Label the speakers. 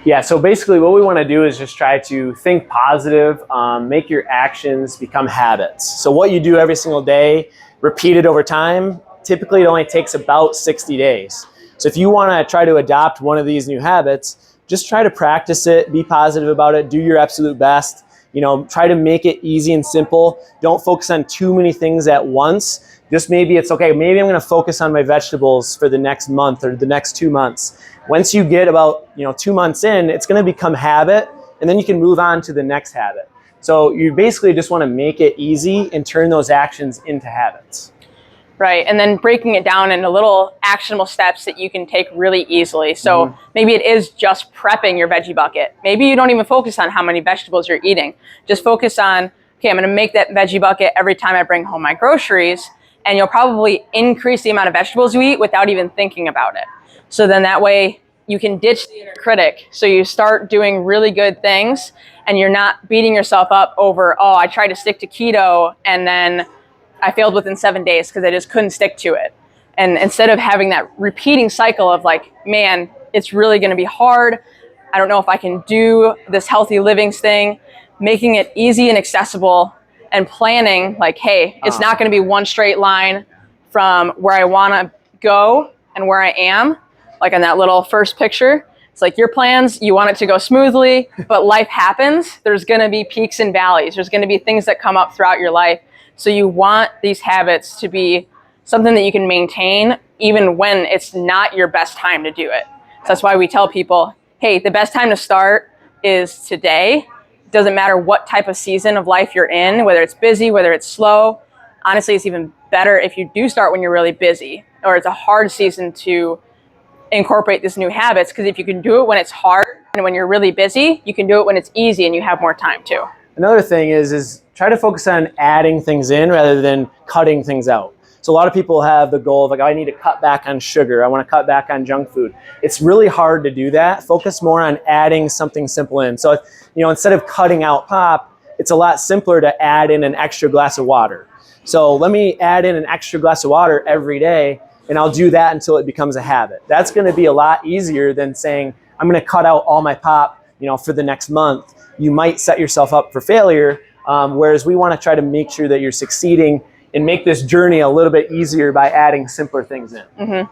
Speaker 1: Yeah, so basically what we want to do is just try to think positive, make your actions become habits. So what you do every single day, repeated over time, typically it only takes about 60 days. So if you want to try to adopt one of these new habits, just try to practice it, be positive about it, do your absolute best. Try to make it easy and simple. Don't focus on too many things at once. Just maybe it's okay, maybe I'm going to focus on my vegetables for the next month or the next 2 months. Once you get about 2 months in, it's going to become habit, and then you can move on to the next habit. So you basically just want to make it easy and turn those actions into habits.
Speaker 2: Right, and then breaking it down into little actionable steps that you can take really easily. So maybe it is just prepping your veggie bucket. Maybe you don't even focus on how many vegetables you're eating. Just focus on, okay, I'm going to make that veggie bucket every time I bring home my groceries, and you'll probably increase the amount of vegetables you eat without even thinking about it. So then that way you can ditch the inner critic. So you start doing really good things, and you're not beating yourself up over, oh, I tried to stick to keto and then I failed within 7 days because I just couldn't stick to it. And instead of having that repeating cycle of like, man, it's really going to be hard, I don't know if I can do this healthy livings thing, making it easy and accessible and planning like, hey, it's not going to be one straight line from where I want to go and where I am. Like on that little first picture, it's like your plans, you want it to go smoothly, but life happens. There's going to be peaks and valleys. There's going to be things that come up throughout your life. So you want these habits to be something that you can maintain even when it's not your best time to do it. So that's why we tell people, hey, the best time to start is today. It doesn't matter what type of season of life you're in, whether it's busy, whether it's slow. Honestly, it's even better if you do start when you're really busy, or it's a hard season to incorporate these new habits, because if you can do it when it's hard and when you're really busy, you can do it when it's easy and you have more time too.
Speaker 1: Another thing is try to focus on adding things in rather than cutting things out. So a lot of people have the goal of like, I need to cut back on sugar. I want to cut back on junk food. It's really hard to do that. Focus more on adding something simple in. So, instead of cutting out pop, it's a lot simpler to add in an extra glass of water. So let me add in an extra glass of water every day, and I'll do that until it becomes a habit. That's going to be a lot easier than saying, I'm going to cut out all my pop, for the next month. You might set yourself up for failure, whereas we want to try to make sure that you're succeeding and make this journey a little bit easier by adding simpler things in.